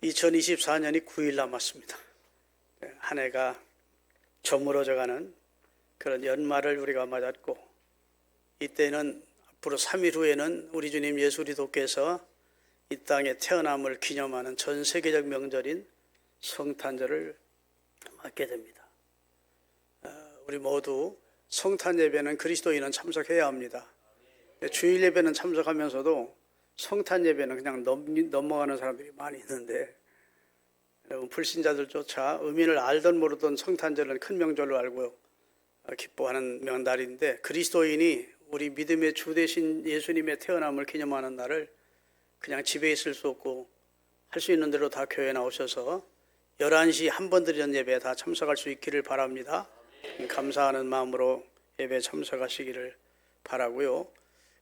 2024년이 9일 남았습니다. 한 해가 저물어져가는 그런 연말을 우리가 맞았고, 이때는 앞으로 3일 후에는 우리 주님 예수 그리스도께서 이 땅에 태어남을 기념하는 전 세계적 명절인 성탄절을 맞게 됩니다. 우리 모두 성탄 예배는 그리스도인은 참석해야 합니다. 주일 예배는 참석하면서도 성탄 예배는 그냥 넘어가는 사람들이 많이 있는데, 여러분 불신자들조차 의미를 알던 모르던 성탄절은 큰 명절로 알고 기뻐하는 명날인데, 그리스도인이 우리 믿음의 주 되신 예수님의 태어남을 기념하는 날을 그냥 집에 있을 수 없고 할 수 있는 대로 다 교회에 나오셔서 11시 한 번 드리는 예배에 다 참석할 수 있기를 바랍니다. 감사하는 마음으로 예배에 참석하시기를 바라고요.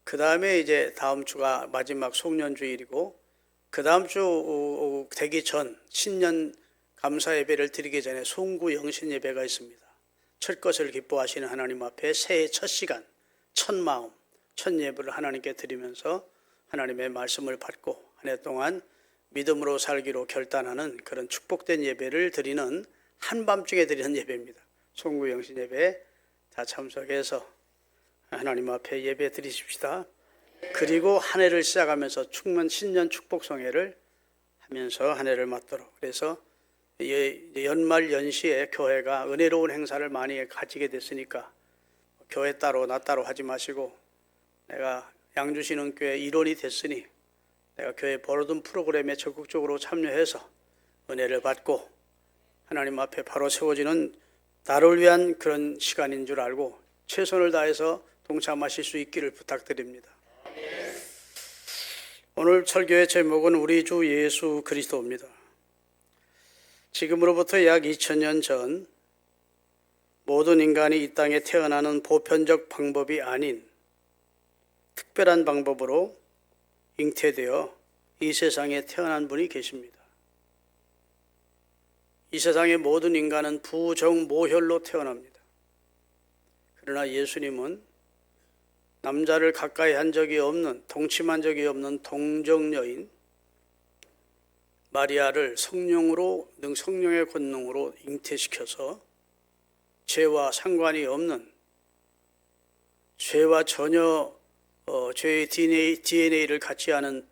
그 다음에 이제 다음 주가 마지막 송년주일이고, 그 다음 주 되기 전 신년 감사 예배를 드리기 전에 송구 영신 예배가 있습니다. 첫 것을 기뻐하시는 하나님 앞에 새해 첫 시간, 첫 마음, 첫 예배를 하나님께 드리면서 하나님의 말씀을 받고 한 해 동안 믿음으로 살기로 결단하는 그런 축복된 예배를 드리는 한밤중에 드리는 예배입니다. 송구 영신 예배에 다 참석해서 하나님 앞에 예배 드리십시다. 그리고 한 해를 시작하면서 신년 축복성회를 하면서 한 해를 맞도록, 그래서 연말 연시에 교회가 은혜로운 행사를 많이 가지게 됐으니까 교회 따로 나 따로 하지 마시고, 내가 양주시는 교회 일원이 됐으니 내가 교회 벌어둔 프로그램에 적극적으로 참여해서 은혜를 받고 하나님 앞에 바로 세워지는 나를 위한 그런 시간인 줄 알고 최선을 다해서 동참하실 수 있기를 부탁드립니다. 오늘 설교의 제목은 우리 주 예수 그리스도입니다. 지금으로부터 약 2000년 전 모든 인간이 이 땅에 태어나는 보편적 방법이 아닌 특별한 방법으로 잉태되어 이 세상에 태어난 분이 계십니다. 이 세상의 모든 인간은 부정모혈로 태어납니다. 그러나 예수님은 남자를 가까이 한 적이 없는, 동침한 적이 없는 동정녀인 마리아를 성령의 권능으로 잉태시켜서 죄와 상관이 없는, 죄와 전혀 죄의 DNA를 같이 하는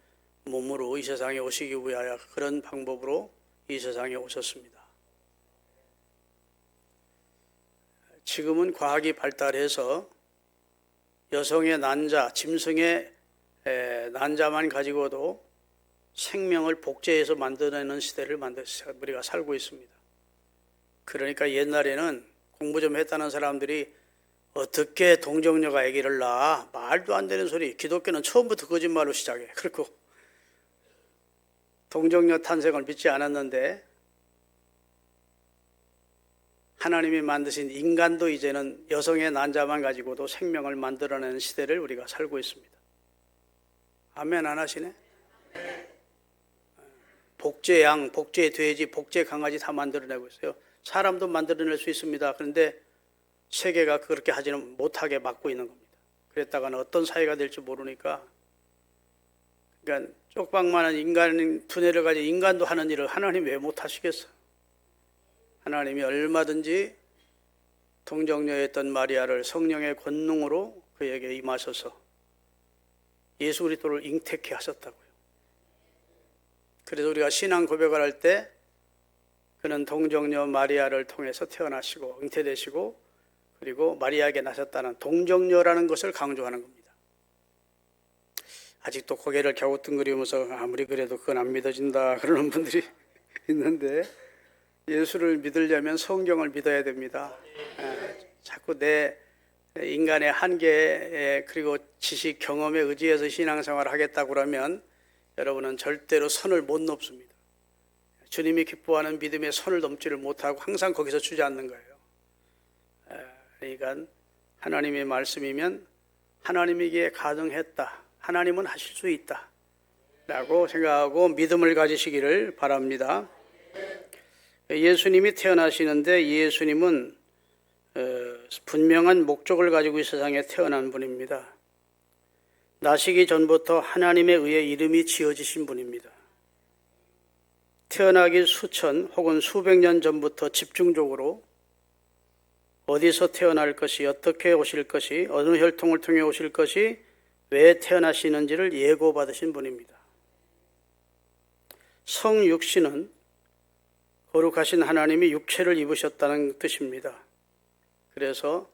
몸으로 이 세상에 오시기 위하여 그런 방법으로 이 세상에 오셨습니다. 지금은 과학이 발달해서 여성의 난자, 짐승의 난자만 가지고도 생명을 복제해서 만들어내는 시대를 우리가 살고 있습니다. 그러니까 옛날에는 공부 좀 했다는 사람들이 어떻게 동정녀가 아기를 낳아? 말도 안 되는 소리. 기독교는 처음부터 거짓말로 시작해. 그리고 동정녀 탄생을 믿지 않았는데, 하나님이 만드신 인간도 이제는 여성의 난자만 가지고도 생명을 만들어내는 시대를 우리가 살고 있습니다. 아멘 안 하시네? 복제 양, 복제 돼지, 복제 강아지 다 만들어내고 있어요. 사람도 만들어낼 수 있습니다. 그런데 세계가 그렇게 하지는 못하게 막고 있는 겁니다. 그랬다가는 어떤 사회가 될지 모르니까, 그러니까 쪽방만한 인간, 두뇌를 가진 인간도 하는 일을 하나님 왜 못하시겠어? 하나님이 얼마든지 동정녀였던 마리아를 성령의 권능으로 그에게 임하셔서 예수 그리스도를 잉태케 하셨다고요. 그래서 우리가 신앙 고백을 할 때 그는 동정녀 마리아를 통해서 태어나시고 잉태되시고 그리고 마리아에게 나셨다는 동정녀라는 것을 강조하는 겁니다. 아직도 고개를 갸우뚱거리면서 아무리 그래도 그건 안 믿어진다 그러는 분들이 있는데, 예수를 믿으려면 성경을 믿어야 됩니다. 자꾸 내 인간의 한계에 그리고 지식 경험에 의지해서 신앙생활을 하겠다고 그러면 여러분은 절대로 선을 못 넘습니다. 주님이 기뻐하는 믿음의 선을 넘지를 못하고 항상 거기서 주저앉는 거예요. 그러니까 하나님의 말씀이면 하나님에게 가능했다, 하나님은 하실 수 있다 라고 생각하고 믿음을 가지시기를 바랍니다. 예수님이 태어나시는데, 예수님은 분명한 목적을 가지고 이 세상에 태어난 분입니다. 나시기 전부터 하나님에 의해 이름이 지어지신 분입니다. 태어나기 수천 혹은 수백 년 전부터 집중적으로 어디서 태어날 것이, 어떻게 오실 것이, 어느 혈통을 통해 오실 것이, 왜 태어나시는지를 예고받으신 분입니다. 성육신은 거룩하신 하나님이 육체를 입으셨다는 뜻입니다. 그래서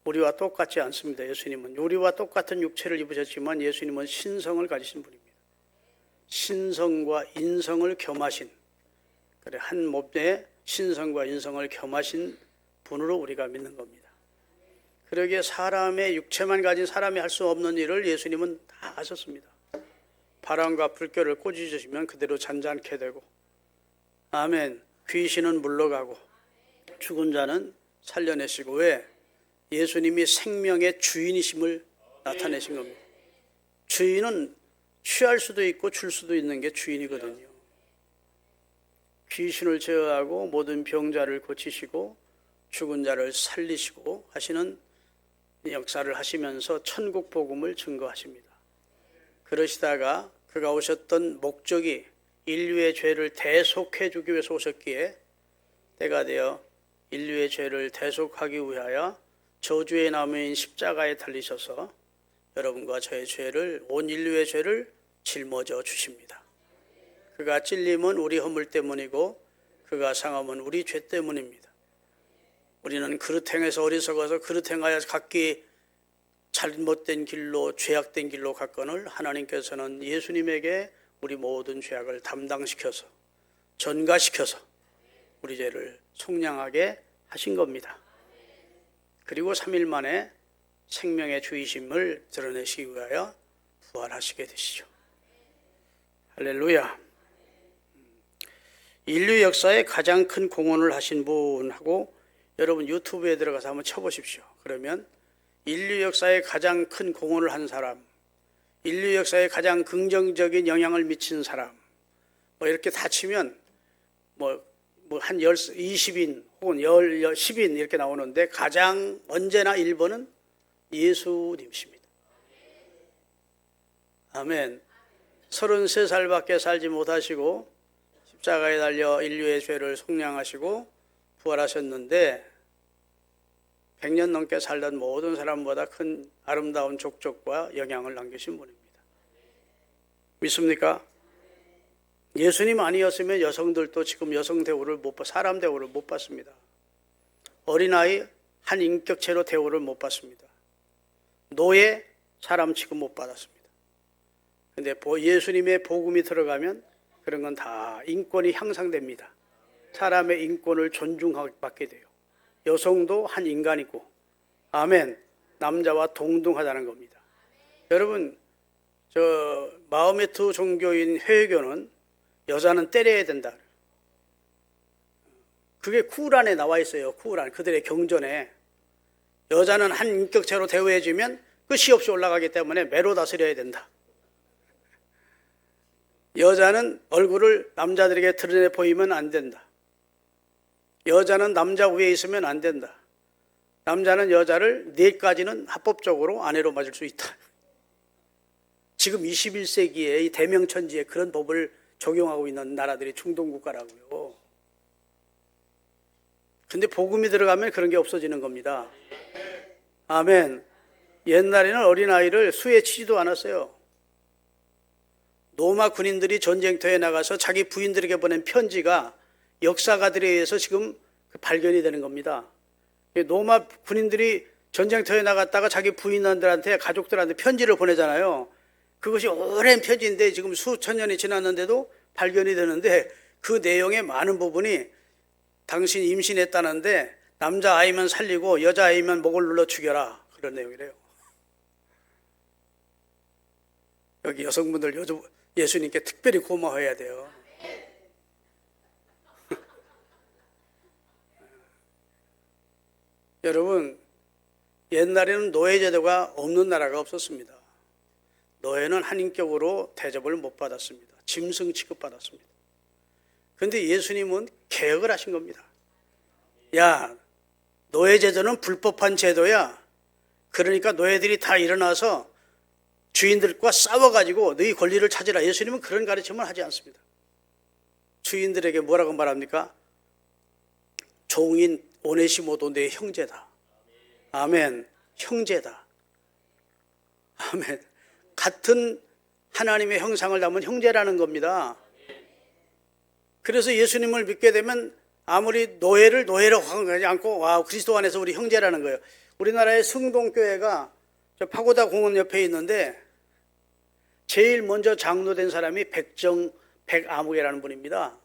우리와 똑같지 않습니다. 예수님은 우리와 똑같은 육체를 입으셨지만 예수님은 신성을 가지신 분입니다. 신성과 인성을 겸하신, 그래 한 몸에 신성과 인성을 겸하신 분으로 우리가 믿는 겁니다. 그러기에 사람의 육체만 가진 사람이 할 수 없는 일을 예수님은 다 하셨습니다. 바람과 불결을 꾸짖으시면 그대로 잔잔케 되고, 아멘. 귀신은 물러가고 죽은 자는 살려내시고, 왜? 예수님이 생명의 주인이심을 나타내신 겁니다. 주인은 취할 수도 있고 줄 수도 있는 게 주인이거든요. 귀신을 제어하고 모든 병자를 고치시고 죽은 자를 살리시고 하시는 역사를 하시면서 천국 복음을 증거하십니다. 그러시다가 그가 오셨던 목적이 인류의 죄를 대속해 주기 위해서 오셨기에 때가 되어 인류의 죄를 대속하기 위하여 저주의 나무인 십자가에 달리셔서 여러분과 저의 죄를, 온 인류의 죄를 짊어져 주십니다. 그가 찔림은 우리 허물 때문이고 그가 상함은 우리 죄 때문입니다. 우리는 그릇 행해서 어리석어서 그릇 행하여 각기 잘못된 길로, 죄악된 길로 갔거늘 하나님께서는 예수님에게 우리 모든 죄악을 담당시켜서, 전가시켜서 우리 죄를 속량하게 하신 겁니다. 그리고 3일 만에 생명의 주이심을 드러내시기 위하여 부활하시게 되시죠. 할렐루야. 인류 역사에 가장 큰 공헌을 하신 분하고 여러분 유튜브에 들어가서 한번 쳐보십시오. 그러면 인류 역사에 가장 큰 공헌을 한 사람, 인류 역사에 가장 긍정적인 영향을 미친 사람, 뭐 이렇게 다 치면 한 20인 혹은 10인 이렇게 나오는데 가장 언제나 1번은 예수님이십니다. 아멘. 33살밖에 살지 못하시고 십자가에 달려 인류의 죄를 속량하시고 부활하셨는데 100년 넘게 살던 모든 사람보다 큰 아름다운 족적과 영향을 남기신 분입니다. 믿습니까? 예수님 아니었으면 여성들도 지금 여성 대우를 사람 대우를 못 받습니다. 어린아이 한 인격체로 대우를 못 받습니다. 노예 사람 취급 못 받았습니다. 근데 예수님의 복음이 들어가면 그런 건 다 인권이 향상됩니다. 사람의 인권을 존중받게 돼요. 여성도 한 인간이고, 아멘, 남자와 동등하다는 겁니다. 여러분, 마호메트 종교인 회교는 여자는 때려야 된다. 그게 쿠란에 나와 있어요. 쿠란, 그들의 경전에. 여자는 한 인격체로 대우해주면 끝이 없이 올라가기 때문에 매로 다스려야 된다. 여자는 얼굴을 남자들에게 드러내 보이면 안 된다. 여자는 남자 위에 있으면 안 된다. 남자는 여자를 4가지는 합법적으로 아내로 맞을 수 있다. 지금 21세기에 이 대명천지에 그런 법을 적용하고 있는 나라들이 중동국가라고요. 근데 복음이 들어가면 그런 게 없어지는 겁니다. 아멘. 옛날에는 어린아이를 수에 치지도 않았어요. 로마 군인들이 전쟁터에 나가서 자기 부인들에게 보낸 편지가 역사가들에 의해서 지금 발견이 되는 겁니다. 로마 군인들이 전쟁터에 나갔다가 자기 부인들한테, 가족들한테 편지를 보내잖아요. 그것이 오랜 편지인데 지금 수천 년이 지났는데도 발견이 되는데 그 내용의 많은 부분이 당신이 임신했다는데 남자아이면 살리고 여자아이면 목을 눌러 죽여라, 그런 내용이래요. 여기 여성분들 예수님께 특별히 고마워해야 돼요. 여러분, 옛날에는 노예제도가 없는 나라가 없었습니다. 노예는 한인격으로 대접을 못 받았습니다. 짐승 취급받았습니다. 그런데 예수님은 개혁을 하신 겁니다. 야, 노예제도는 불법한 제도야. 그러니까 노예들이 다 일어나서 주인들과 싸워가지고 너희 권리를 찾으라. 예수님은 그런 가르침을 하지 않습니다. 주인들에게 뭐라고 말합니까? 종인 오네시모도 내 형제다. 아멘. 형제다. 아멘. 같은 하나님의 형상을 담은 형제라는 겁니다. 그래서 예수님을 믿게 되면 아무리 노예라고 하지 않고 그리스도 안에서 우리 형제라는 거예요. 우리나라의 승동교회가 저 파고다 공원 옆에 있는데 제일 먼저 장로된 사람이 백아무개라는 분입니다.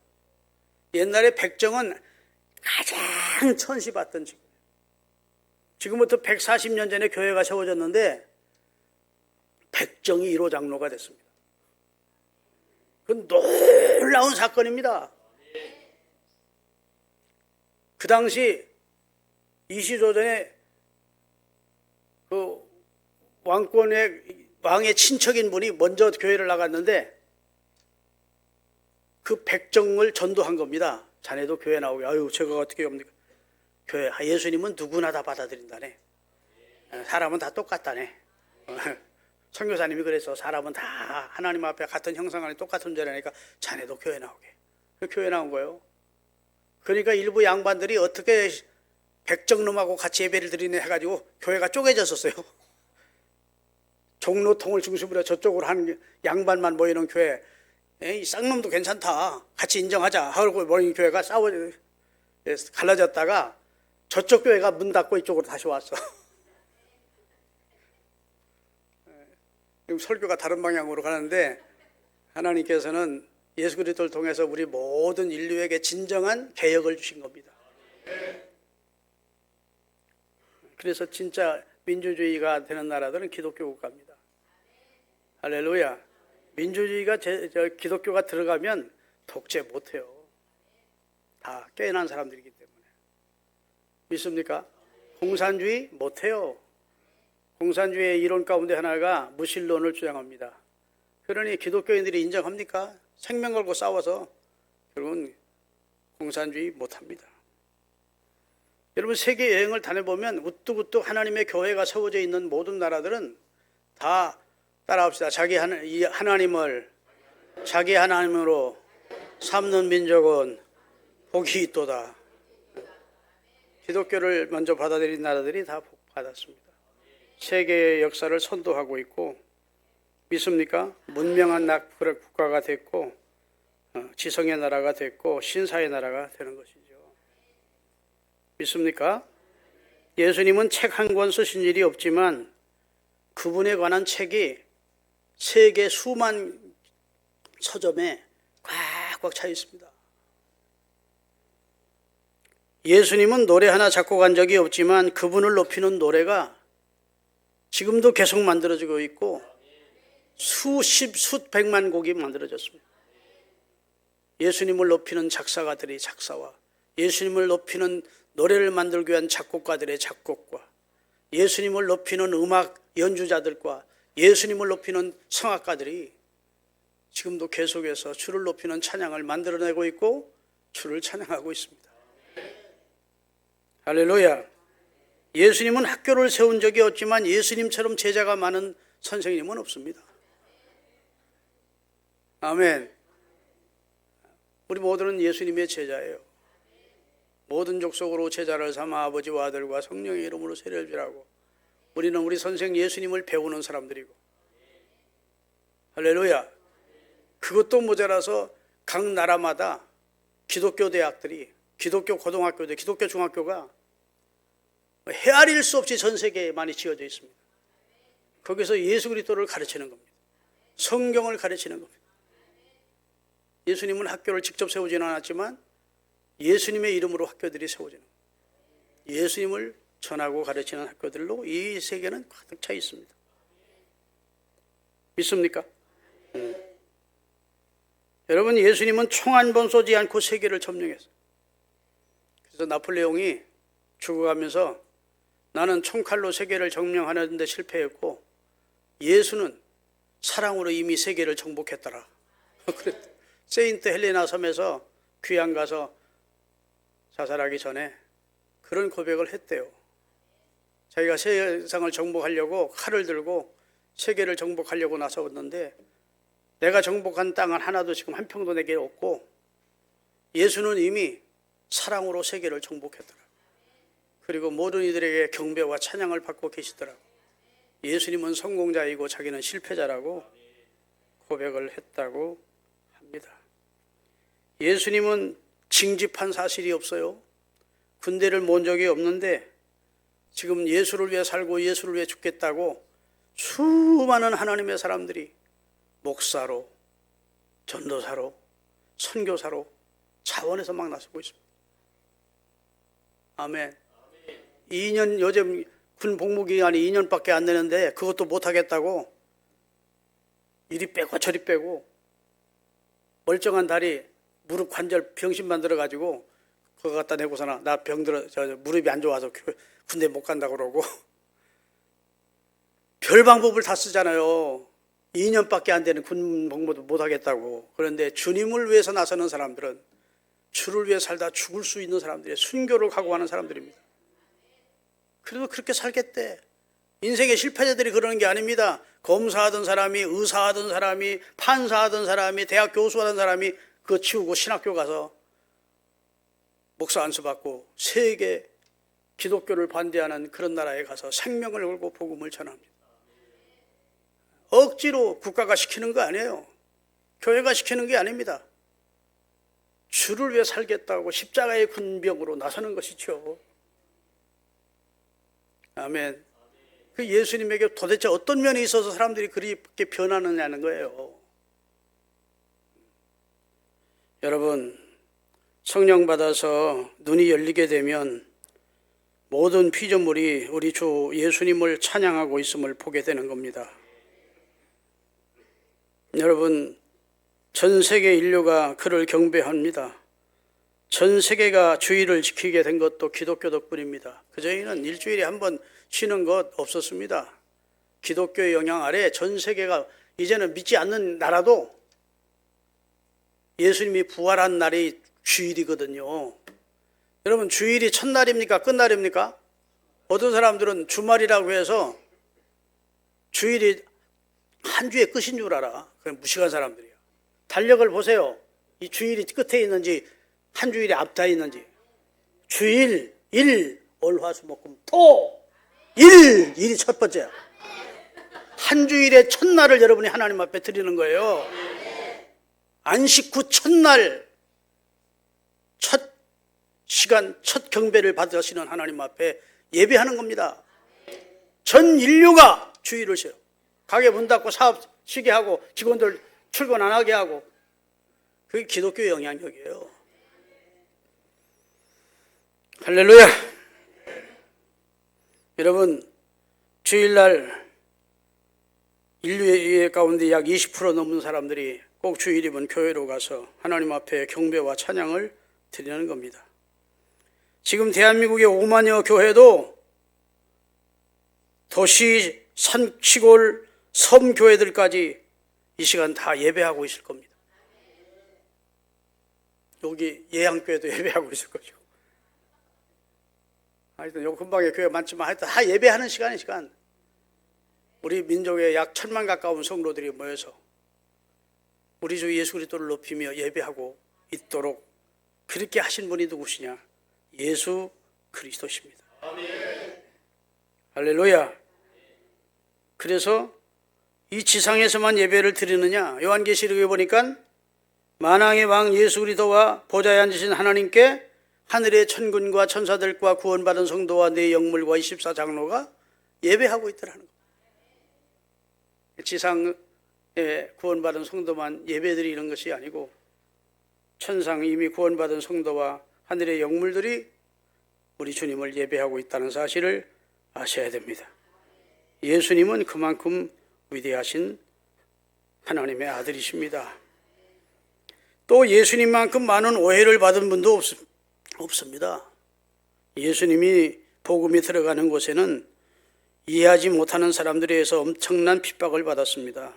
옛날에 백정은 가장 천시받던 지금. 지금부터 140년 전에 교회가 세워졌는데 백정이 1호 장로가 됐습니다. 그건 놀라운 사건입니다. 그 당시 이시조전에 그 왕의 친척인 분이 먼저 교회를 나갔는데 그 백정을 전도한 겁니다. 자네도 교회 나오게. 아유, 제가 어떻게 합니까? 교회, 예수님은 누구나 다 받아들인다네. 사람은 다 똑같다네. 선교사님이 그래서 사람은 다 하나님 앞에 같은 형상 안에 똑같은 존재라니까 자네도 교회 나오게. 그 교회 나온 거예요. 그러니까 일부 양반들이 어떻게 백정놈하고 같이 예배를 드리네 해가지고 교회가 쪼개졌었어요. 종로통을 중심으로 저쪽으로 하는 양반만 모이는 교회. 이 쌍놈도 괜찮다. 같이 인정하자 하고 모인 교회가 갈라졌다가 저쪽 교회가 문 닫고 이쪽으로 다시 왔어. 지금 설교가 다른 방향으로 가는데 하나님께서는 예수 그리스도를 통해서 우리 모든 인류에게 진정한 개혁을 주신 겁니다. 그래서 진짜 민주주의가 되는 나라들은 기독교 국가입니다. 할렐루야. 민주주의가 기독교가 들어가면 독재 못해요. 다 깨어난 사람들이기 때문에. 믿습니까? 공산주의 못해요. 공산주의의 이론 가운데 하나가 무신론을 주장합니다. 그러니 기독교인들이 인정합니까? 생명 걸고 싸워서 결국은 공산주의 못합니다. 여러분 세계 여행을 다녀보면 우뚝우뚝 하나님의 교회가 세워져 있는 모든 나라들은 다 따라합시다. 자기 하나님을 자기 하나님으로 삼는 민족은 복이 있도다. 기독교를 먼저 받아들인 나라들이 다 복 받았습니다. 세계의 역사를 선도하고 있고 믿습니까? 문명한 국가가 됐고 지성의 나라가 됐고 신사의 나라가 되는 것이죠. 믿습니까? 예수님은 책 한 권 쓰신 일이 없지만 그분에 관한 책이 세계 수만 서점에 꽉꽉 차 있습니다. 예수님은 노래 하나 작곡한 적이 없지만 그분을 높이는 노래가 지금도 계속 만들어지고 있고 수백만 곡이 만들어졌습니다. 예수님을 높이는 작사가들의 작사와 예수님을 높이는 노래를 만들기 위한 작곡가들의 작곡과 예수님을 높이는 음악 연주자들과 예수님을 높이는 성악가들이 지금도 계속해서 주를 높이는 찬양을 만들어내고 있고 주를 찬양하고 있습니다. 할렐루야. 예수님은 학교를 세운 적이 없지만 예수님처럼 제자가 많은 선생님은 없습니다. 아멘. 우리 모두는 예수님의 제자예요. 모든 족속으로 제자를 삼아 아버지와 아들과 성령의 이름으로 세례를 주라고. 우리는 우리 선생 예수님을 배우는 사람들이고. 할렐루야. 그것도 모자라서 각 나라마다 기독교 대학들이, 기독교 고등학교들, 기독교 중학교가 헤아릴 수 없이 전 세계에 많이 지어져 있습니다. 거기서 예수 그리스도를 가르치는 겁니다. 성경을 가르치는 겁니다. 예수님은 학교를 직접 세우지는 않았지만 예수님의 이름으로 학교들이 세워지는 겁니다. 예수님을 전하고 가르치는 학교들로 이 세계는 가득 차 있습니다. 믿습니까? 여러분, 예수님은 총 한 번 쏘지 않고 세계를 점령했어요. 그래서 나폴레옹이 죽어가면서 나는 총칼로 세계를 점령하는 데 실패했고 예수는 사랑으로 이미 세계를 정복했더라. 그랬대. 세인트 헬레나 섬에서 귀양 가서 자살하기 전에 그런 고백을 했대요. 자기가 세상을 정복하려고 칼을 들고 세계를 정복하려고 나섰는데 내가 정복한 땅은 하나도 지금 한 평도 내게 없고 예수는 이미 사랑으로 세계를 정복했더라. 그리고 모든 이들에게 경배와 찬양을 받고 계시더라고. 예수님은 성공자이고 자기는 실패자라고 고백을 했다고 합니다. 예수님은 징집한 사실이 없어요. 군대를 모은 적이 없는데 지금 예수를 위해 살고 예수를 위해 죽겠다고 수많은 하나님의 사람들이 목사로, 전도사로, 선교사로 자원해서 막 나서고 있습니다. 아멘. 2년, 요즘 군 복무기간이 2년밖에 안 되는데 그것도 못하겠다고 이리 빼고 저리 빼고 멀쩡한 다리 무릎 관절 병신 만들어가지고 그거 갖다 내고서나 나 병들어 무릎이 안 좋아서 군대 못 간다고 그러고 별 방법을 다 쓰잖아요. 2년밖에 안 되는 군 복무도 못하겠다고. 그런데 주님을 위해서 나서는 사람들은 주를 위해 살다 죽을 수 있는 사람들이에요. 순교를 각오하는 사람들입니다. 그래도 그렇게 살겠대. 인생의 실패자들이 그러는 게 아닙니다. 검사하던 사람이, 의사하던 사람이, 판사하던 사람이, 대학 교수하던 사람이 그거 치우고 신학교 가서 목사 안수 받고 세계 기독교를 반대하는 그런 나라에 가서 생명을 걸고 복음을 전합니다. 억지로 국가가 시키는 거 아니에요. 교회가 시키는 게 아닙니다. 주를 위해 살겠다고 십자가의 군병으로 나서는 것이죠. 아멘. 그 예수님에게 도대체 어떤 면이 있어서 사람들이 그렇게 변하느냐는 거예요. 여러분, 성령 받아서 눈이 열리게 되면 모든 피조물이 우리 주 예수님을 찬양하고 있음을 보게 되는 겁니다. 여러분, 전 세계 인류가 그를 경배합니다. 전 세계가 주일을 지키게 된 것도 기독교 덕분입니다. 그전에는 일주일에 한 번 쉬는 것 없었습니다. 기독교의 영향 아래 전 세계가 이제는 믿지 않는 나라도 예수님이 부활한 날이 주일이거든요. 여러분, 주일이 첫날입니까? 끝날입니까? 어떤 사람들은 주말이라고 해서 주일이 한 주의 끝인 줄 알아. 그냥 무식한 사람들이야. 달력을 보세요. 이 주일이 끝에 있는지 한 주일이 앞에 있는지. 주일, 일, 월, 화, 수, 목, 금, 토. 일이 첫 번째야. 한 주일의 첫날을 여러분이 하나님 앞에 드리는 거예요. 안식 후 첫날, 첫 시간, 첫 경배를 받으시는 하나님 앞에 예배하는 겁니다. 전 인류가 주일을 쉬어요. 가게 문 닫고 사업 쉬게 하고 직원들 출근 안 하게 하고. 그게 기독교의 영향력이에요. 할렐루야. 여러분, 주일날 인류의 가운데 약 20% 넘는 사람들이 꼭 주일이면 교회로 가서 하나님 앞에 경배와 찬양을 드리는 겁니다. 지금 대한민국의 5만여 교회도 도시, 산, 시골, 섬 교회들까지 이 시간 다 예배하고 있을 겁니다. 여기 예양교회도 예배하고 있을 거죠. 하여튼 요 근방에 교회 많지만 하여튼 다 예배하는 시간이 시간. 우리 민족의 약 1,000만 가까운 성도들이 모여서 우리 주 예수 그리스도를 높이며 예배하고 있도록 그렇게 하신 분이 누구시냐? 예수 그리스도십니다. 아멘. 할렐루야. 그래서 이 지상에서만 예배를 드리느냐? 요한계시록에 보니까 만왕의 왕 예수 그리스도와 보좌에 앉으신 하나님께 하늘의 천군과 천사들과 구원받은 성도와 네 영물과 24장로가 예배하고 있더라는 거예요. 지상에 구원받은 성도만 예배드리는 것이 아니고 천상 이미 구원받은 성도와 하늘의 영물들이 우리 주님을 예배하고 있다는 사실을 아셔야 됩니다. 예수님은 그만큼 위대하신 하나님의 아들이십니다. 또 예수님만큼 많은 오해를 받은 분도 없습니다. 예수님이 복음이 들어가는 곳에는 이해하지 못하는 사람들에 의해서 엄청난 핍박을 받았습니다.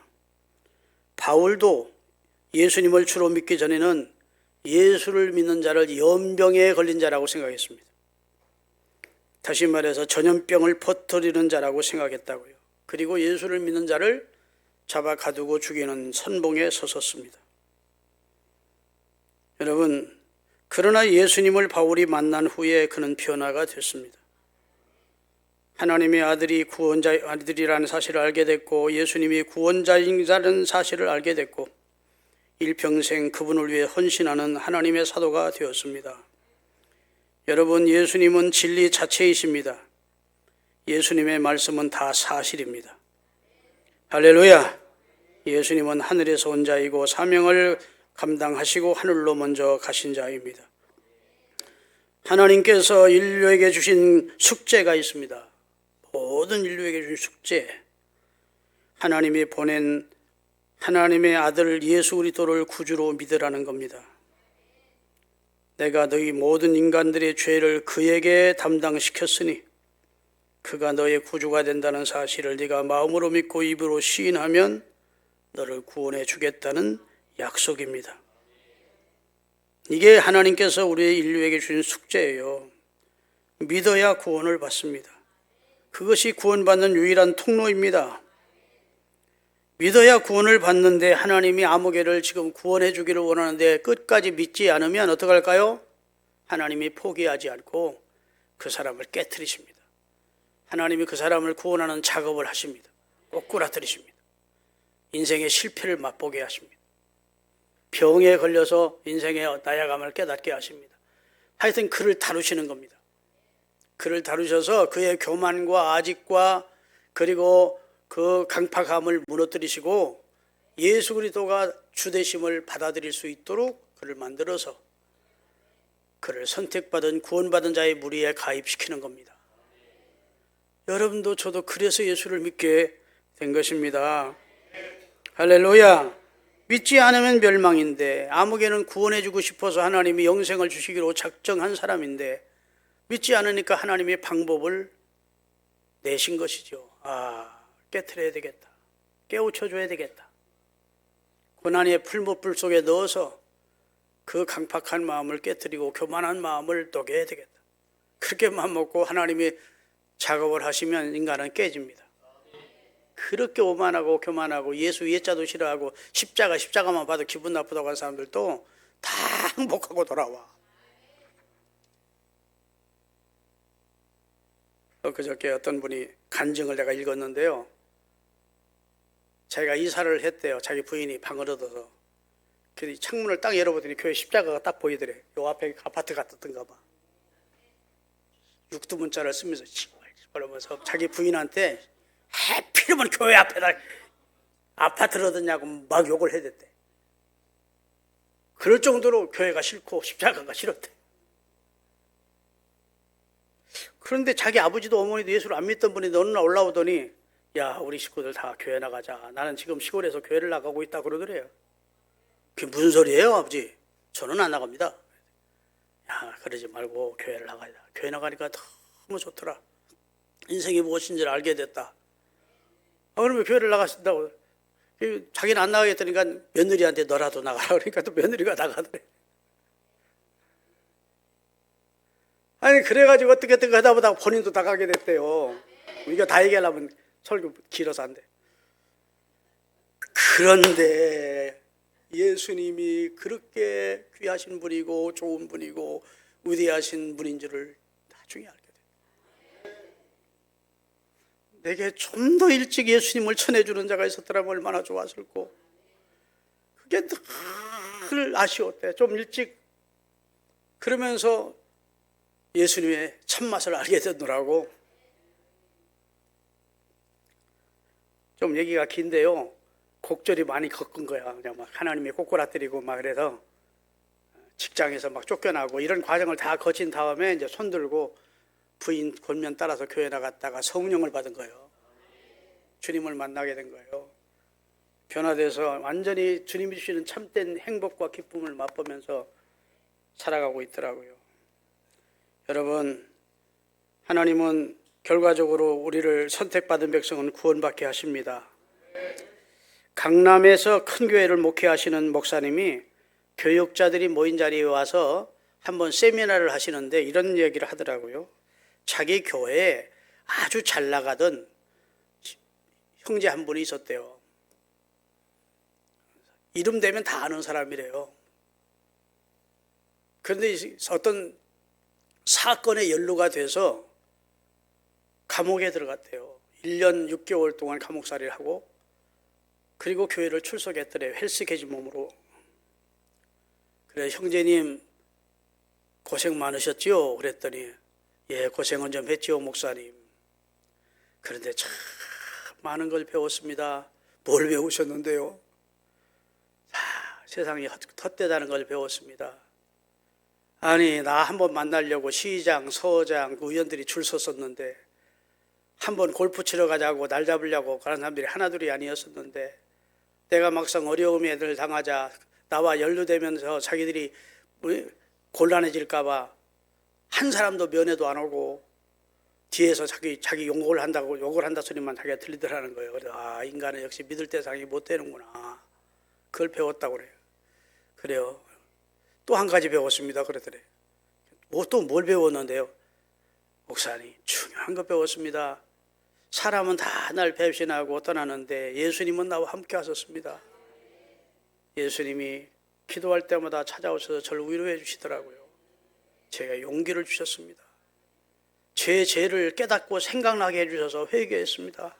바울도 예수님을 주로 믿기 전에는 예수를 믿는 자를 연병에 걸린 자라고 생각했습니다. 다시 말해서 전염병을 퍼뜨리는 자라고 생각했다고요. 그리고 예수를 믿는 자를 잡아 가두고 죽이는 선봉에 섰었습니다. 여러분, 그러나 예수님을 바울이 만난 후에 그는 변화가 됐습니다. 하나님의 아들이 아들이라는 사실을 알게 됐고 예수님이 구원자이라는 사실을 알게 됐고 일평생 그분을 위해 헌신하는 하나님의 사도가 되었습니다. 여러분, 예수님은 진리 자체이십니다. 예수님의 말씀은 다 사실입니다. 할렐루야! 예수님은 하늘에서 온 자이고 사명을 감당하시고 하늘로 먼저 가신 자입니다. 하나님께서 인류에게 주신 숙제가 있습니다. 모든 인류에게 주신 숙제. 하나님이 보낸 하나님의 아들 예수 그리스도를 구주로 믿으라는 겁니다. 내가 너희 모든 인간들의 죄를 그에게 담당시켰으니 그가 너의 구주가 된다는 사실을 네가 마음으로 믿고 입으로 시인하면 너를 구원해 주겠다는 약속입니다. 이게 하나님께서 우리 인류에게 주신 숙제예요. 믿어야 구원을 받습니다. 그것이 구원받는 유일한 통로입니다. 믿어야 구원을 받는데 하나님이 아무개를 지금 구원해 주기를 원하는데 끝까지 믿지 않으면 어떡할까요? 하나님이 포기하지 않고 그 사람을 깨트리십니다. 하나님이 그 사람을 구원하는 작업을 하십니다. 꼬꾸라뜨리십니다. 인생의 실패를 맛보게 하십니다. 병에 걸려서 인생의 나약함을 깨닫게 하십니다. 하여튼 그를 다루시는 겁니다. 그를 다루셔서 그의 교만과 아직과 그리고 그 강팍함을 무너뜨리시고 예수 그리스도가 주되심을 받아들일 수 있도록 그를 만들어서 그를 선택받은 구원받은 자의 무리에 가입시키는 겁니다. 여러분도 저도 그래서 예수를 믿게 된 것입니다. 할렐루야. 믿지 않으면 멸망인데 아무개는 구원해 주고 싶어서 하나님이 영생을 주시기로 작정한 사람인데 믿지 않으니까 하나님의 방법을 내신 것이죠. 깨트려야 되겠다. 깨우쳐줘야 되겠다. 고난의 풀무불 속에 넣어서 그 강팍한 마음을 깨트리고 교만한 마음을 녹여야 되겠다. 그렇게 마음먹고 하나님이 작업을 하시면 인간은 깨집니다. 그렇게 오만하고 교만하고 예수 예자도 싫어하고 십자가만 봐도 기분 나쁘다고 하는 사람들도 다 항복하고 돌아와. 그저께 어떤 분이 간증을 내가 읽었는데요. 자기가 이사를 했대요. 자기 부인이 방을 얻어서. 그래서 창문을 딱 열어보더니 교회 십자가가 딱 보이더래. 요 앞에 아파트 같았던가 봐. 육두문자를 쓰면서 그러면서 자기 부인한테 해필이면 교회 앞에다 아파트를 얻었냐고 막 욕을 해댔대. 그럴 정도로 교회가 싫고 십자가가 싫었대. 그런데 자기 아버지도 어머니도 예수를 안 믿던 분이 어느 날 올라오더니 야, 우리 식구들 다 교회 나가자. 나는 지금 시골에서 교회를 나가고 있다 그러더래요. 그게 무슨 소리예요, 아버지? 저는 안 나갑니다. 야, 그러지 말고 교회를 나가야 돼. 교회 나가니까 너무 좋더라. 인생이 무엇인지를 알게 됐다. 그러면 교회를 나가신다고. 자기는 안 나가겠다니까 며느리한테 너라도 나가라. 그러니까 또 며느리가 나가더래. 아니, 그래가지고 어떻게 하다 보다 본인도 나가게 됐대요. 이거 다 얘기하려면 설교 길어서 안 돼. 그런데 예수님이 그렇게 귀하신 분이고 좋은 분이고 위대하신 분인 줄을 나중에 알게 돼요. 내게 좀 더 일찍 예수님을 전해주는 자가 있었더라면 얼마나 좋았을고. 그게 늘 아쉬웠대. 좀 일찍. 그러면서 예수님의 참맛을 알게 되더라고. 좀 얘기가 긴데요. 곡절이 많이 겪은 거야. 그냥 막 하나님이 꼬꾸라뜨리고 막 그래서 직장에서 막 쫓겨나고 이런 과정을 다 거친 다음에 이제 손들고 부인 권면 따라서 교회 나갔다가 성령을 받은 거예요. 주님을 만나게 된 거예요. 변화돼서 완전히 주님이 주시는 참된 행복과 기쁨을 맛보면서 살아가고 있더라고요. 여러분, 하나님은 결과적으로 우리를 선택받은 백성은 구원받게 하십니다. 강남에서 큰 교회를 목회하시는 목사님이 교육자들이 모인 자리에 와서 한번 세미나를 하시는데 이런 얘기를 하더라고요. 자기 교회에 아주 잘 나가던 형제 한 분이 있었대요. 이름 되면 다 아는 사람이래요. 그런데 어떤 사건에 연루가 돼서 감옥에 들어갔대요. 1년 6개월 동안 감옥살이를 하고 그리고 교회를 출석했더래요. 헬스 개지 몸으로. 그래, 형제님 고생 많으셨지요? 그랬더니 예, 고생은 좀 했지요, 목사님. 그런데 참 많은 걸 배웠습니다. 뭘 배우셨는데요? 세상이 헛되다는 걸 배웠습니다. 아니, 나 한번 만나려고 시장, 서장, 의원들이 줄 섰었는데 한번 골프 치러 가자고 날 잡으려고 가는 사람들이 하나둘이 아니었었는데 내가 막상 어려움에 애들 당하자 나와 연루되면서 자기들이 곤란해질까 봐 한 사람도 면회도 안 오고 뒤에서 자기 욕을 한다 소리만 자기가 들리더라는 거예요. 그래서 인간은 역시 믿을 대상이 못 되는구나. 그걸 배웠다고 그래요. 그래요. 또 한 가지 배웠습니다. 그러더래. 또 뭘 배웠는데요? 목사님, 중요한 거 배웠습니다. 사람은 다 날 배신하고 떠나는데 예수님은 나와 함께 하셨습니다. 예수님이 기도할 때마다 찾아오셔서 저를 위로해 주시더라고요. 제가 용기를 주셨습니다. 제 죄를 깨닫고 생각나게 해주셔서 회개했습니다.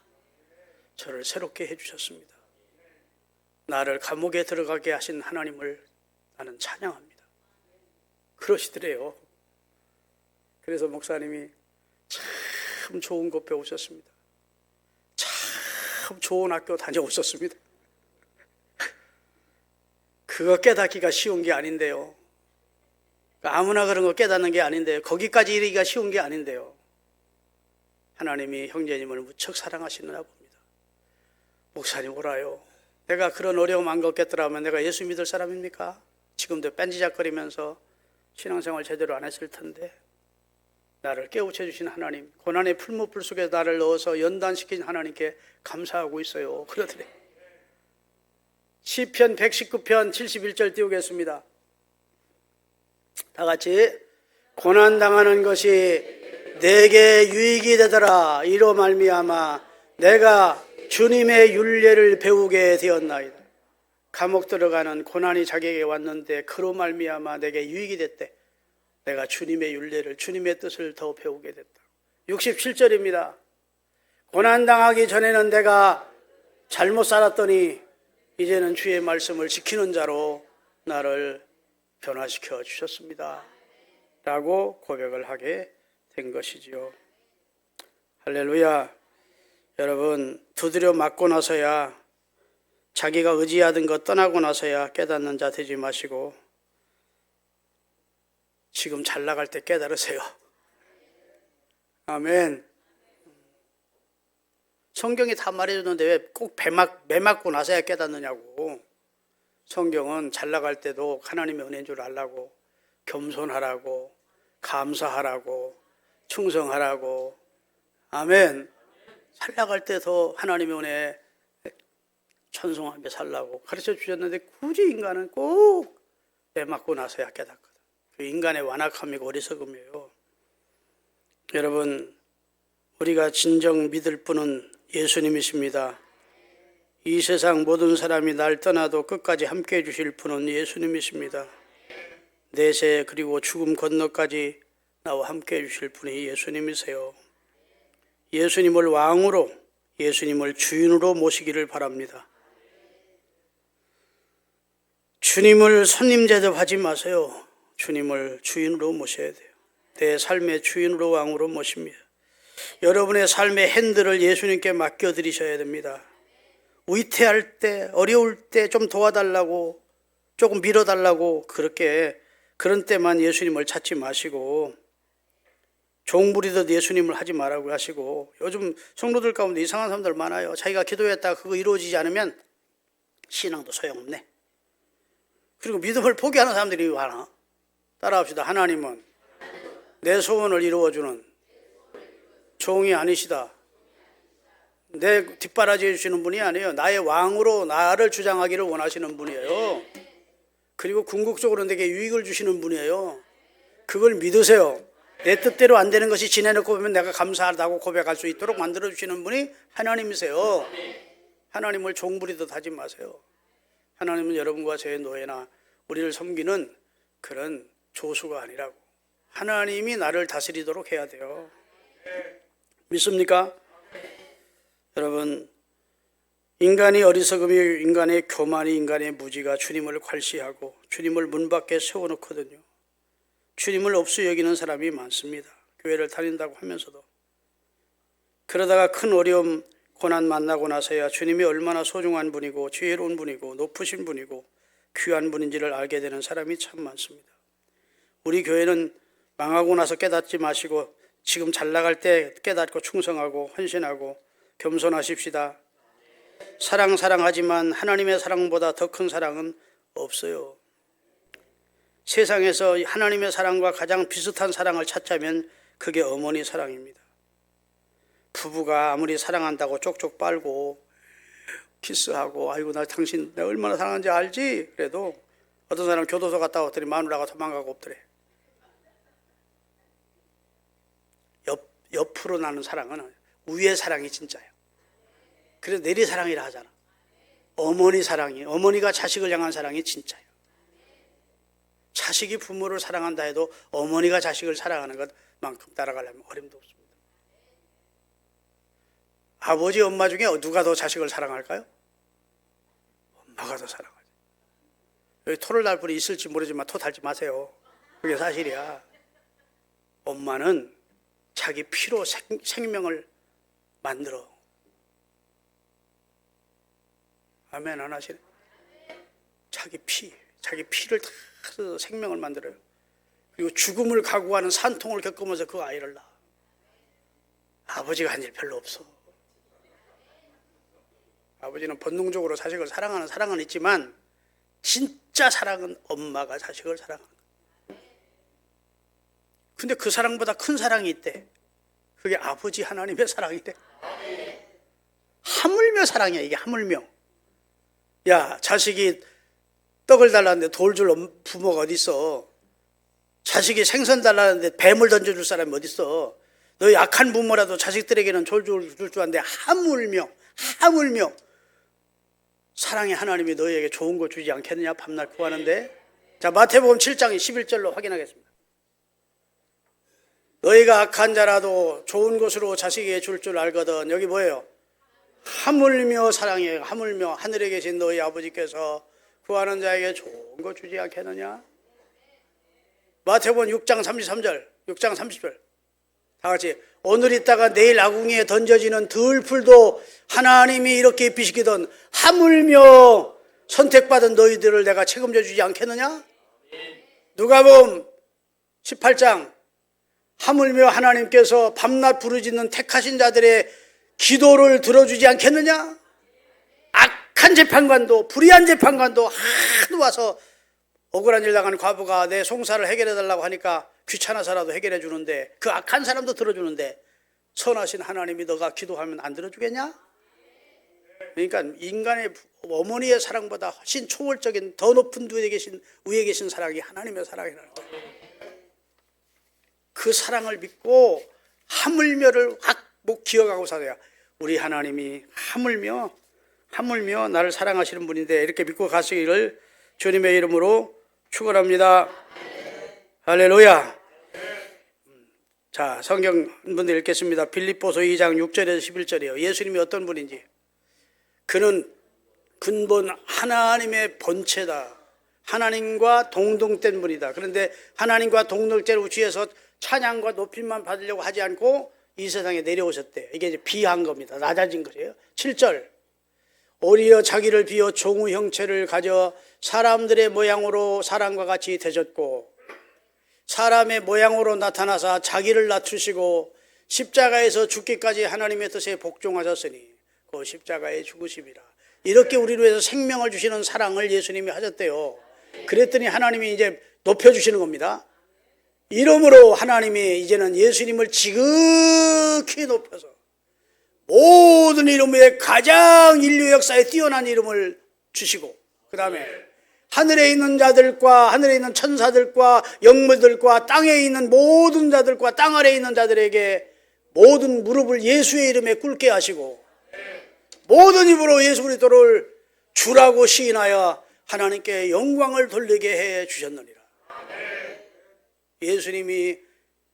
저를 새롭게 해주셨습니다. 나를 감옥에 들어가게 하신 하나님을 나는 찬양합니다. 그러시더래요. 그래서 목사님이 참 좋은 것 배우셨습니다. 참 좋은 학교 다녀오셨습니다. 그거 깨닫기가 쉬운 게 아닌데요. 아무나 그런 거 깨닫는 게 아닌데요. 거기까지 이르기가 쉬운 게 아닌데요. 하나님이 형제님을 무척 사랑하시느냐 봅니다. 목사님 오라요. 내가 그런 어려움 안 겪겠더라면 내가 예수 믿을 사람입니까? 지금도 뺀지작거리면서 신앙생활 제대로 안 했을 텐데 나를 깨우쳐 주신 하나님, 고난의 풀무불 속에 나를 넣어서 연단시킨 하나님께 감사하고 있어요. 그러더래. 시편 119편 71절 띄우겠습니다. 다 같이 고난당하는 것이 내게 유익이 되더라. 이로 말미암아 내가 주님의 율례를 배우게 되었나이다. 감옥 들어가는 고난이 자기에게 왔는데 그로 말미암아 내게 유익이 됐대. 내가 주님의 율례를, 주님의 뜻을 더 배우게 됐다. 67절입니다. 고난당하기 전에는 내가 잘못 살았더니 이제는 주의 말씀을 지키는 자로 나를 변화시켜 주셨습니다. 라고 고백을 하게 된 것이지요. 할렐루야. 여러분, 두드려 맞고 나서야, 자기가 의지하던 것 떠나고 나서야 깨닫는 자 되지 마시고 지금 잘 나갈 때 깨달으세요. 아멘. 성경이 다 말해주는데 왜 꼭 매 맞고 나서야 깨닫느냐고. 성경은 잘 나갈 때도 하나님의 은혜인 줄 알라고, 겸손하라고, 감사하라고, 충성하라고. 아멘. 잘 나갈 때 더 하나님의 은혜에 찬송하며 살라고 가르쳐 주셨는데 굳이 인간은 꼭 매 맞고 나서야 깨닫거든. 그 인간의 완악함이고 어리석음이에요. 여러분, 우리가 진정 믿을 분은 예수님이십니다. 이 세상 모든 사람이 날 떠나도 끝까지 함께해 주실 분은 예수님이십니다. 내세 그리고 죽음 건너까지 나와 함께해 주실 분이 예수님이세요. 예수님을 왕으로, 예수님을 주인으로 모시기를 바랍니다. 주님을 손님 대접하지 마세요. 주님을 주인으로 모셔야 돼요. 내 삶의 주인으로 왕으로 모십니다. 여러분의 삶의 핸들을 예수님께 맡겨드리셔야 됩니다. 위태할 때, 어려울 때 좀 도와달라고, 조금 밀어달라고 그런 때만 예수님을 찾지 마시고 종부리듯 예수님을 하지 말라고 하시고. 요즘 성도들 가운데 이상한 사람들 많아요. 자기가 기도했다가 그거 이루어지지 않으면 신앙도 소용없네. 그리고 믿음을 포기하는 사람들이 많아. 따라합시다. 하나님은 내 소원을 이루어주는 종이 아니시다. 내 뒷바라지 해주시는 분이 아니에요. 나의 왕으로 나를 주장하기를 원하시는 분이에요. 그리고 궁극적으로 내게 유익을 주시는 분이에요. 그걸 믿으세요. 내 뜻대로 안 되는 것이 지내놓고 보면 내가 감사하다고 고백할 수 있도록 만들어주시는 분이 하나님이세요. 하나님을 종부리듯 하지 마세요. 하나님은 여러분과 저의 노예나 우리를 섬기는 그런 조수가 아니라고. 하나님이 나를 다스리도록 해야 돼요. 믿습니까? 여러분, 인간이 어리석음이, 인간의 교만이, 인간의 무지가 주님을 괄시하고 주님을 문 밖에 세워놓거든요. 주님을 없이 여기는 사람이 많습니다. 교회를 다닌다고 하면서도. 그러다가 큰 어려움, 고난 만나고 나서야 주님이 얼마나 소중한 분이고 지혜로운 분이고 높으신 분이고 귀한 분인지를 알게 되는 사람이 참 많습니다. 우리 교회는 망하고 나서 깨닫지 마시고 지금 잘 나갈 때 깨닫고 충성하고 헌신하고 겸손하십시다. 사랑하지만 하나님의 사랑보다 더 큰 사랑은 없어요. 세상에서 하나님의 사랑과 가장 비슷한 사랑을 찾자면 그게 어머니 사랑입니다. 부부가 아무리 사랑한다고 쪽쪽 빨고 키스하고 아이고 나 당신 내가 얼마나 사랑하는지 알지? 그래도 어떤 사람은 교도소 갔다 왔더니 마누라가 도망가고 없더래. 옆으로 나는 사랑은 위의 사랑이 진짜예요. 그래서 내리 사랑이라 하잖아. 어머니 사랑이, 어머니가 자식을 향한 사랑이 진짜예요. 자식이 부모를 사랑한다 해도 어머니가 자식을 사랑하는 것만큼 따라가려면 어림도 없습니다. 아버지, 엄마 중에 누가 더 자식을 사랑할까요? 엄마가 더 사랑하죠. 여기 토를 달 분이 있을지 모르지만 토 달지 마세요. 그게 사실이야. 엄마는 자기 피로 생명을 만들어. 아멘 안 하시네? 자기 피를 다 생명을 만들어요. 그리고 죽음을 각오하는 산통을 겪으면서 그 아이를 낳아. 아버지가 한 일 별로 없어. 아버지는 본능적으로 자식을 사랑하는 사랑은 있지만 진짜 사랑은 엄마가 자식을 사랑하는 거야. 근데 그 사랑보다 큰 사랑이 있대. 그게 아버지 하나님의 사랑이래. 하물며 사랑이야. 이게 하물며. 야, 자식이 떡을 달라는데 돌 줄 부모가 어디 있어? 자식이 생선 달라는데 뱀을 던져줄 사람이 어디 있어? 너 약한 부모라도 자식들에게는 줄 줄 아는데 하물며 사랑의 하나님이 너희에게 좋은 거 주지 않겠느냐? 밤낮 구하는데. 자, 마태복음 7장 11절로 확인하겠습니다. 너희가 악한 자라도 좋은 것으로 자식에게 줄 알거든. 여기 뭐예요? 하물며 사랑해. 하물며 하늘에 계신 너희 아버지께서 구하는 자에게 좋은 거 주지 않겠느냐? 마태복음 6장 33절, 6장 30절. 다 같이. 오늘 있다가 내일 아궁이에 던져지는 들풀도 하나님이 이렇게 입히시거든 하물며 선택받은 너희들을 내가 책임져 주지 않겠느냐? 누가복음 18장. 하물며 하나님께서 밤낮 부르짖는 택하신 자들의 기도를 들어주지 않겠느냐? 악한 재판관도 불의한 재판관도 하도 와서 억울한 일 당한 과부가 내 송사를 해결해 달라고 하니까 귀찮아서라도 해결해 주는데 그 악한 사람도 들어주는데 선하신 하나님이 너가 기도하면 안 들어주겠냐? 그러니까 인간의 어머니의 사랑보다 훨씬 초월적인 더 높은 위에 계신 사랑이 하나님의 사랑이라는 거예요. 그 사랑을 믿고 하물며를 확 기억하고 살아야 우리 하나님이 하물며 나를 사랑하시는 분인데 이렇게 믿고 가시기를 주님의 이름으로 축원합니다. 할렐루야. 자, 성경 분들 읽겠습니다. 빌립보서 2장 6절에서 11절이에요. 예수님이 어떤 분인지. 그는 근본 하나님의 본체다. 하나님과 동등된 분이다. 그런데 하나님과 동등된 위치에서 찬양과 높임만 받으려고 하지 않고 이 세상에 내려오셨대. 이게 이제 비한 겁니다. 낮아진 거예요. 7절. 오히려 자기를 비워 종의 형체를 가져 사람들의 모양으로 사람과 같이 되셨고 사람의 모양으로 나타나사 자기를 낮추시고 십자가에서 죽기까지 하나님의 뜻에 복종하셨으니 그 십자가의 죽으심이라. 이렇게 우리를 위해서 생명을 주시는 사랑을 예수님이 하셨대요. 그랬더니 하나님이 이제 높여주시는 겁니다. 이러므로 하나님이 이제는 예수님을 지극히 높여서 모든 이름 위에 가장 인류 역사에 뛰어난 이름을 주시고 그 다음에 하늘에 있는 자들과 하늘에 있는 천사들과 영물들과 땅에 있는 모든 자들과 땅 아래에 있는 자들에게 모든 무릎을 예수의 이름에 꿇게 하시고 모든 입으로 예수 그리스도를 주라고 시인하여 하나님께 영광을 돌리게 해 주셨느니라. 예수님이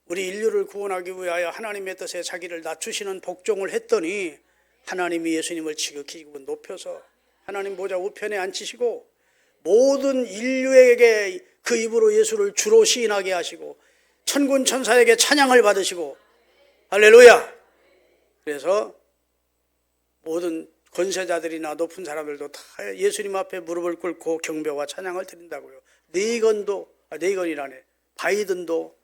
우리 인류를 구원하기 위하여 하나님의 뜻에 자기를 낮추시는 복종을 했더니 하나님이 예수님을 지극히 높여서 하나님 보좌 우편에 앉히시고 모든 인류에게 그 입으로 예수를 주로 시인하게 하시고 천군 천사에게 찬양을 받으시고 할렐루야. 그래서 모든 권세자들이나 높은 사람들도 다 예수님 앞에 무릎을 꿇고 경배와 찬양을 드린다고요. 네이건이라네. 바이든도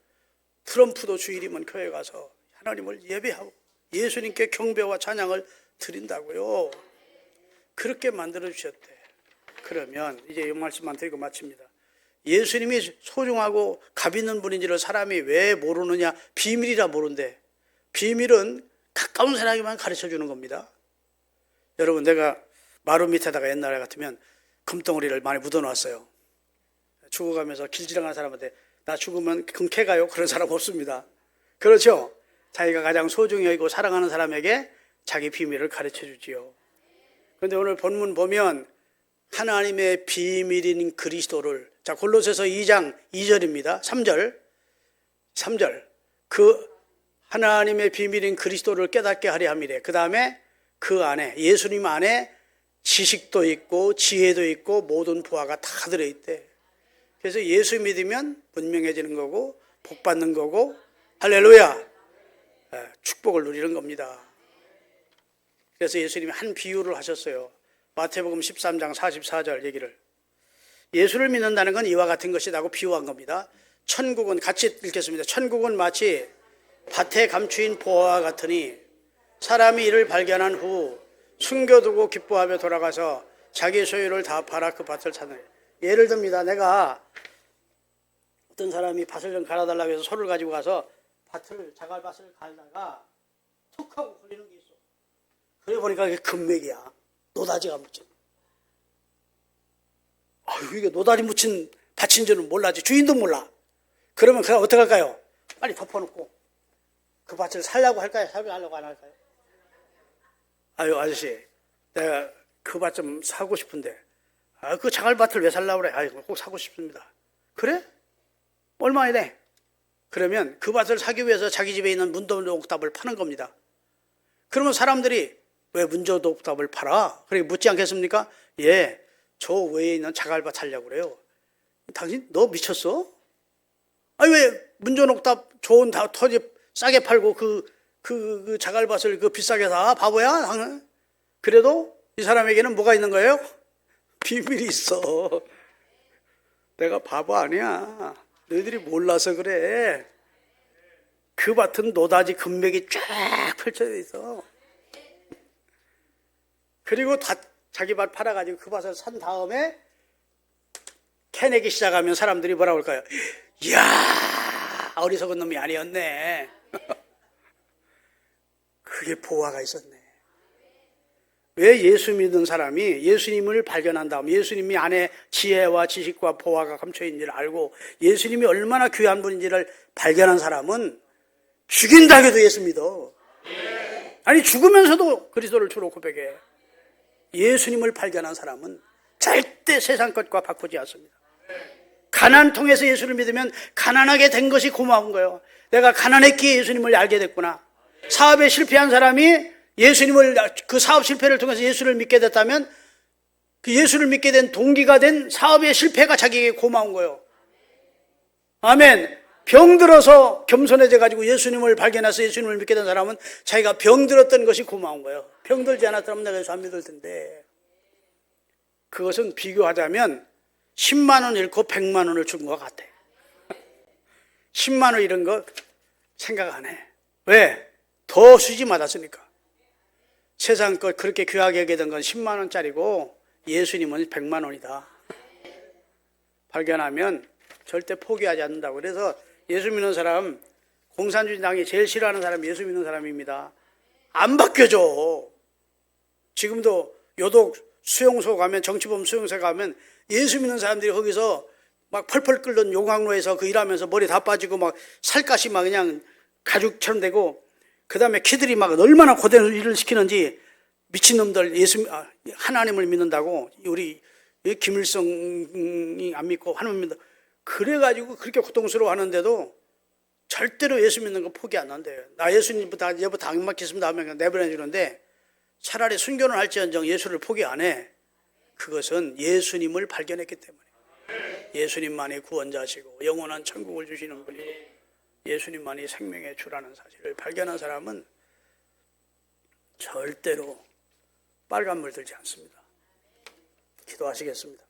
트럼프도 주일이면 교회 가서 하나님을 예배하고 예수님께 경배와 찬양을 드린다고요. 그렇게 만들어 주셨대. 그러면 이제 이 말씀만 드리고 마칩니다. 예수님이 소중하고 값 있는 분인지를 사람이 왜 모르느냐? 비밀이라 모른대. 비밀은 가까운 사람에게만 가르쳐 주는 겁니다. 여러분, 내가 마루 밑에다가 옛날에 같으면 금덩어리를 많이 묻어놨어요. 죽어가면서 길 지나가는 사람한테 나 죽으면 금캐 가요? 그런 사람 없습니다. 그렇죠? 자기가 가장 소중히 여기고 사랑하는 사람에게 자기 비밀을 가르쳐 주지요. 그런데 오늘 본문 보면 하나님의 비밀인 그리스도를, 자, 골로새서 2장 2절입니다. 3절. 그 하나님의 비밀인 그리스도를 깨닫게 하려 함이래. 그 다음에 그 안에, 예수님 안에 지식도 있고 지혜도 있고 모든 보화가 다 들어있대. 그래서 예수 믿으면 분명해지는 거고 복 받는 거고 할렐루야, 축복을 누리는 겁니다. 그래서 예수님이 한 비유를 하셨어요. 마태복음 13장 44절 얘기를. 예수를 믿는다는 건 이와 같은 것이라고 비유한 겁니다. 천국은, 같이 읽겠습니다. 천국은 마치 밭에 감추인 보화와 같으니 사람이 이를 발견한 후 숨겨두고 기뻐하며 돌아가서 자기 소유를 다 팔아 그 밭을 찾는. 예를 듭니다. 내가 어떤 사람이 밭을 좀 갈아달라고 해서 소를 가지고 가서 자갈밭을 갈다가 툭 하고 걸리는 게 있어. 그래 보니까 그게 금맥이야. 노다지가 묻힌. 아유, 이게 노다지 묻힌 밭인 줄은 몰라지. 주인도 몰라. 그러면 그냥 어떻게 할까요? 빨리 덮어놓고 그 밭을 살려고 할까요? 살려고 안 할까요? 아유, 아저씨, 내가 그 밭 좀 사고 싶은데, 그 자갈밭을 왜 살려고 그래? 아유, 꼭 사고 싶습니다. 그래? 얼마나 돼? 그러면 그 밭을 사기 위해서 자기 집에 있는 문조옥답을 파는 겁니다. 그러면 사람들이 왜 문조옥답을 팔아? 그렇게 묻지 않겠습니까? 예, 저 외에 있는 자갈밭 살려고 그래요. 당신 너 미쳤어? 아니 왜 문조옥답 좋은 터지 싸게 팔고 그 자갈밭을 비싸게 사? 바보야? 그래도 이 사람에게는 뭐가 있는 거예요? 비밀이 있어. 내가 바보 아니야. 너희들이 몰라서 그래. 그 밭은 노다지 금맥이 쫙 펼쳐져 있어. 그리고 다 자기 밭 팔아가지고 그 밭을 산 다음에 캐내기 시작하면 사람들이 뭐라고 할까요? 이야, 어리석은 놈이 아니었네. 그게 보화가 있었네. 왜 예수 믿는 사람이 예수님을 발견한 다음 예수님이 안에 지혜와 지식과 보화가 감춰있는지를 알고 예수님이 얼마나 귀한 분인지를 발견한 사람은 죽인다 해도 예수 믿어. 아니 죽으면서도 그리스도를 주로 고백해. 예수님을 발견한 사람은 절대 세상 것과 바꾸지 않습니다. 가난 통해서 예수를 믿으면 가난하게 된 것이 고마운 거예요. 내가 가난했기에 예수님을 알게 됐구나. 사업에 실패한 사람이 예수님을, 그 사업 실패를 통해서 예수를 믿게 됐다면 그 예수를 믿게 된 동기가 된 사업의 실패가 자기에게 고마운 거예요. 아멘. 병들어서 겸손해져 가지고 예수님을 발견해서 예수님을 믿게 된 사람은 자기가 병들었던 것이 고마운 거예요. 병들지 않았더라면 내가 예수 안 믿을 텐데. 그것은 비교하자면 10만 원 잃고 100만 원을 준 것 같아. 10만 원 잃은 거 생각 안 해. 왜? 더 수지 맞았으니까. 세상 것 그렇게 귀하게 여기던 건 10만 원짜리고 예수님은 100만 원이다. 발견하면 절대 포기하지 않는다고. 그래서 예수 믿는 사람, 공산주의당이 제일 싫어하는 사람이 예수 믿는 사람입니다. 안 바뀌어져. 지금도 요독 수용소 가면, 정치범 수용소 가면 예수 믿는 사람들이 거기서 막 펄펄 끓는 용광로에서 그 일하면서 머리 다 빠지고 막 살갗이 막 그냥 가죽처럼 되고, 그 다음에 키들이 막 얼마나 고된 일을 시키는지 미친놈들 하나님을 믿는다고 우리 김일성이 안 믿고 하나님 믿는다. 그래가지고 그렇게 고통스러워하는데도 절대로 예수 믿는 거 포기 안 한대요. 나 예수님보다 여보 당 맡겠습니다 하면 내보내주는데 차라리 순교는 할지언정 예수를 포기 안 해. 그것은 예수님을 발견했기 때문에. 예수님만이 구원자시고 영원한 천국을 주시는 분이고 예수님만이 생명의 주라는 사실을 발견한 사람은 절대로 빨간물 들지 않습니다. 기도하시겠습니다.